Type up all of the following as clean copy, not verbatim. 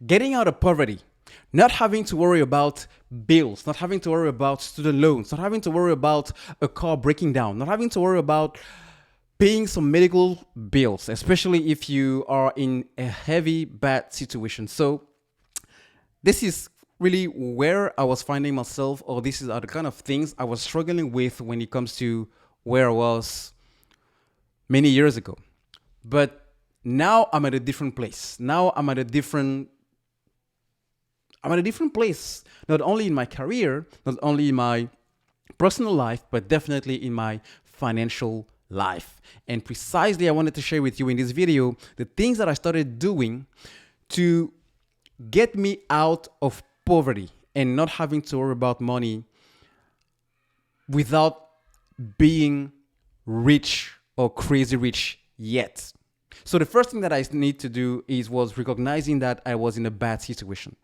getting out of poverty, not having to worry about bills, not having to worry about student loans, not having to worry about a car breaking down, not having to worry about paying some medical bills, especially if you are in a heavy bad situation. So this is really where I was finding myself, or this is the kind of things I was struggling with when it comes to where I was many years ago. But now I'm at a different place. Now I'm at a different place, not only in my career, not only in my personal life, but definitely in my financial life. And precisely, I wanted to share with you in this video the things that I started doing to get me out of poverty and not having to worry about money without being rich or crazy rich yet. So the first thing that I need to do was recognizing that I was in a bad situation.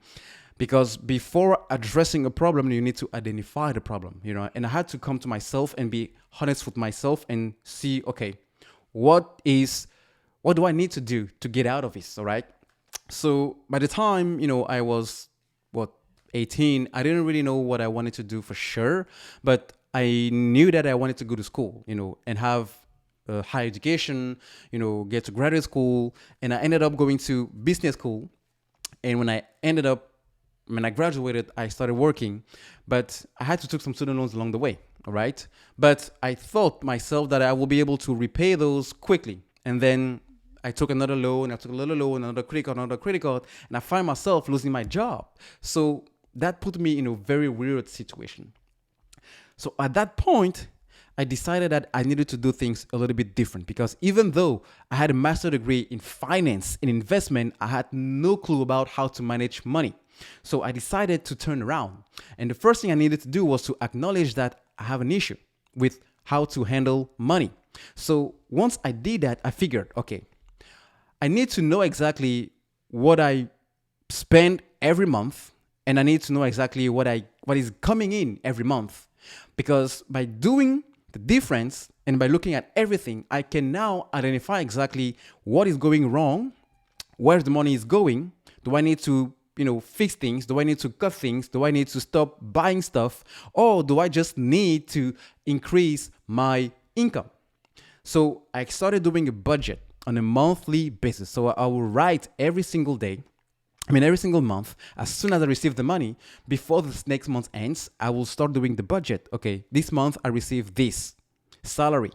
Because before addressing a problem, you need to identify the problem, and I had to come to myself and be honest with myself and see, okay, what do I need to do to get out of this? All right. So by the time, I was 18, I didn't really know what I wanted to do for sure, but I knew that I wanted to go to school, and have higher education, get to graduate school. And I ended up going to business school. And when I graduated, I started working, but I had to take some student loans along the way. All right. But I thought myself that I will be able to repay those quickly. And then I took another loan, another credit card, and I find myself losing my job. So that put me in a very weird situation. So at that point, I decided that I needed to do things a little bit different, because even though I had a master's degree in finance and investment, I had no clue about how to manage money. So I decided to turn around. And the first thing I needed to do was to acknowledge that I have an issue with how to handle money. So once I did that, I figured, okay, I need to know exactly what I spend every month, and I need to know exactly what is coming in every month. Because by doing the difference and by looking at everything, I can now identify exactly what is going wrong, where the money is going. Do I need to fix things? Do I need to cut things? Do I need to stop buying stuff? Or do I just need to increase my income? So I started doing a budget on a monthly basis. So I will write every single month, as soon as I receive the money, before this next month ends, I will start doing the budget. Okay, this month I receive this salary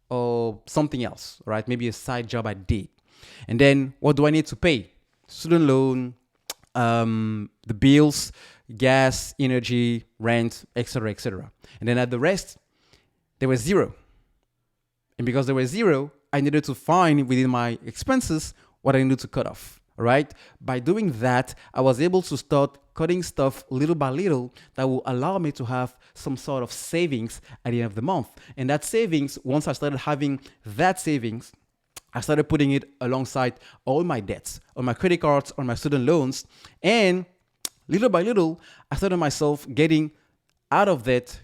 or something else, right? Maybe a side job I did. And then what do I need to pay? Student loan, the bills, gas, energy, rent, etc., etc. And then at the rest, there was zero. And because there was zero, I needed to find within my expenses what I needed to cut off. All right. By doing that, I was able to start cutting stuff little by little that will allow me to have some sort of savings at the end of the month. And that savings, once I started having that savings, I started putting it alongside all my debts, on my credit cards, on my student loans. And little by little, I started myself getting out of debt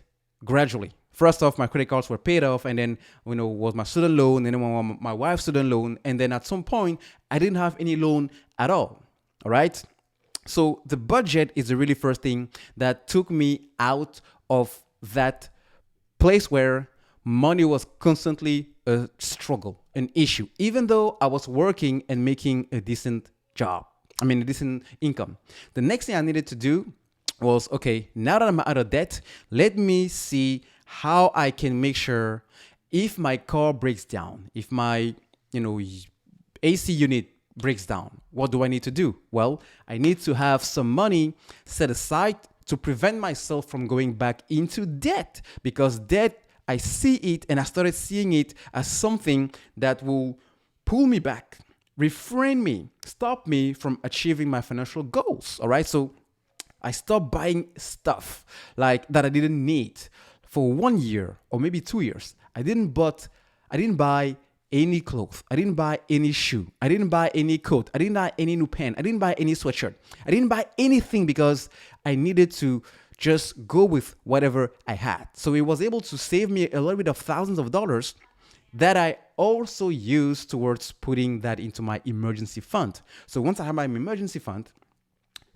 gradually. First off, my credit cards were paid off, and then, was my student loan, and then my wife's student loan. And then at some point, I didn't have any loan at all. All right. So the budget is the really first thing that took me out of that place where money was constantly a struggle, an issue, even though I was working and making a decent a decent income. The next thing I needed to do was, okay, now that I'm out of debt, let me see how I can make sure if my car breaks down, if my, AC unit breaks down, what do I need to do? Well, I need to have some money set aside to prevent myself from going back into debt, because debt, I see it, and I started seeing it as something that will pull me back, refrain me, stop me from achieving my financial goals. All right. So I stopped buying stuff like that I didn't need for 1 year or maybe 2 years. I didn't buy any clothes. I didn't buy any shoe. I didn't buy any coat. I didn't buy any new pen. I didn't buy any sweatshirt. I didn't buy anything because I needed to just go with whatever I had. So it was able to save me a little bit of thousands of dollars that I also used towards putting that into my emergency fund. So once I have my emergency fund,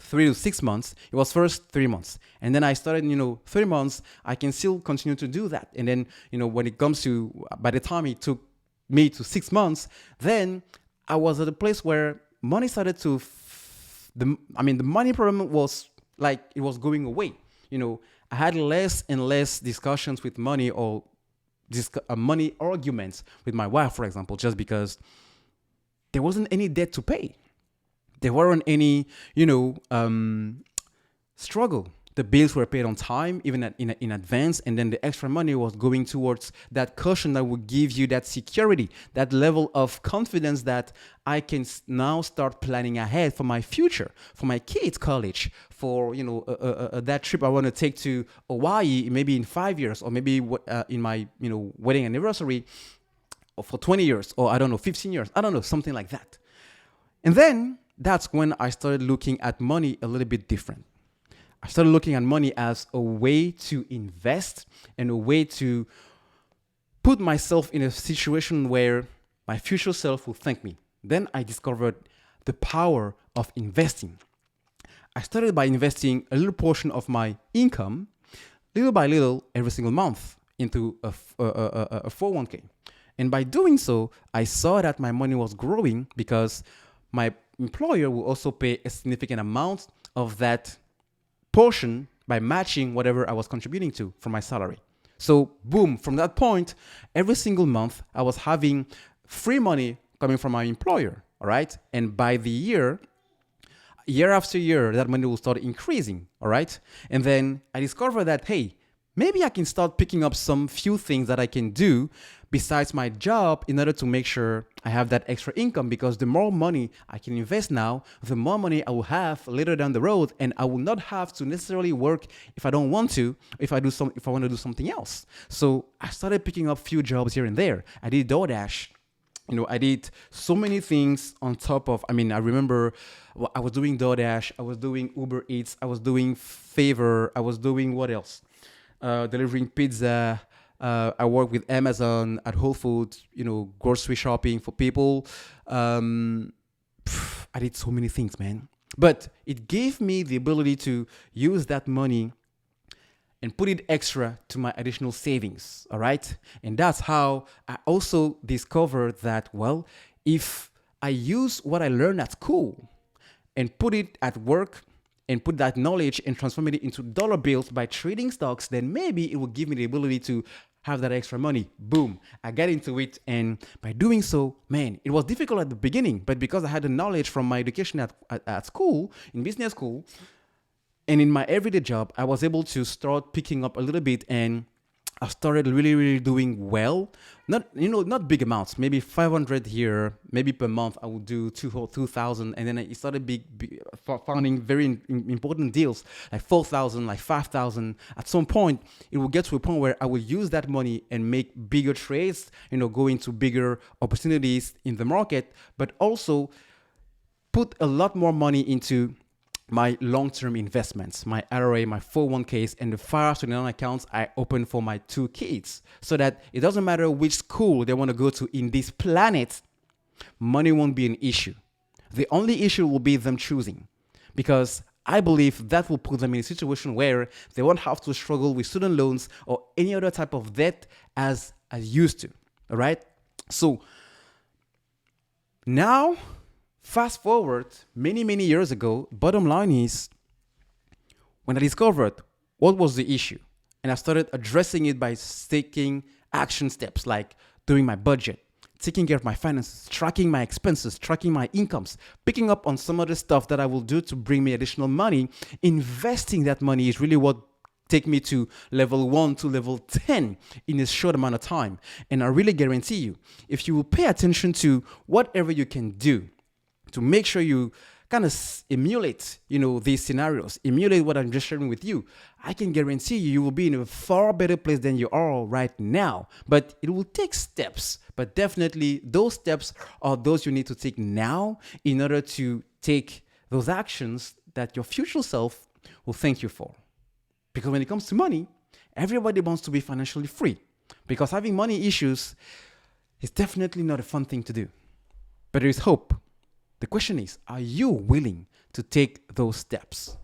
3 to 6 months. It was first 3 months. And then I started, 3 months, I can still continue to do that. And then, when it comes to, by the time it took me to 6 months, then I was at a place where money started to, the money problem was like, it was going away. I had less and less discussions with money or money arguments with my wife, for example, just because there wasn't any debt to pay. There weren't any, struggle. The bills were paid on time, even in advance, and then the extra money was going towards that cushion that would give you that security, that level of confidence that I can now start planning ahead for my future, for my kids' college, for that trip I want to take to Hawaii, maybe in 5 years, or maybe in my wedding anniversary, or for 20 years, or I don't know, 15 years, I don't know, something like that. And then that's when I started looking at money a little bit different. I started looking at money as a way to invest and a way to put myself in a situation where my future self will thank me. Then I discovered the power of investing. I started by investing a little portion of my income, little by little, every single month into a 401k. And by doing so, I saw that my money was growing because my employer will also pay a significant amount of that portion by matching whatever I was contributing to from my salary. So boom, from that point, every single month I was having free money coming from my employer, all right? And by the year after year, that money will start increasing, all right? And then I discovered that, hey, maybe I can start picking up some few things that I can do besides my job in order to make sure I have that extra income, because the more money I can invest now, the more money I will have later down the road, and I will not have to necessarily work if I don't want to, if I want to do something else. So I started picking up few jobs here and there. I did DoorDash. I did so many things on top of, I remember I was doing DoorDash, I was doing Uber Eats, I was doing Favor, I was doing what else? Delivering pizza. I work with Amazon, at Whole Foods, grocery shopping for people. I did so many things, man. But it gave me the ability to use that money and put it extra to my additional savings, all right? And that's how I also discovered that, well, if I use what I learned at school and put it at work, and put that knowledge and transform it into dollar bills by trading stocks, then maybe it will give me the ability to have that extra money. Boom, I got into it. And by doing so, man, it was difficult at the beginning, but because I had the knowledge from my education at school, in business school, and in my everyday job, I was able to start picking up a little bit, and I started really, really doing well. Not big amounts, maybe 500 here, maybe per month I would do 2,000, and then I started finding very important deals, like 4,000, like 5,000. At some point, it will get to a point where I will use that money and make bigger trades, go into bigger opportunities in the market, but also put a lot more money into my long-term investments, my IRA, my 401ks, and the 529 accounts I opened for my 2 kids, so that it doesn't matter which school they want to go to in this planet, money won't be an issue. The only issue will be them choosing, because I believe that will put them in a situation where they won't have to struggle with student loans or any other type of debt as I used to, all right? So now, fast forward many, many years ago, bottom line is, when I discovered what was the issue, and I started addressing it by taking action steps like doing my budget, taking care of my finances, tracking my expenses, tracking my incomes, picking up on some other stuff that I will do to bring me additional money. Investing that money is really what take me to level 1 to level 10 in a short amount of time. And I really guarantee you, if you will pay attention to whatever you can do to make sure you kind of emulate, these scenarios, emulate what I'm just sharing with you, I can guarantee you will be in a far better place than you are right now. But it will take steps. But definitely those steps are those you need to take now in order to take those actions that your future self will thank you for. Because when it comes to money, everybody wants to be financially free. Because having money issues is definitely not a fun thing to do. But there is hope. The question is, are you willing to take those steps.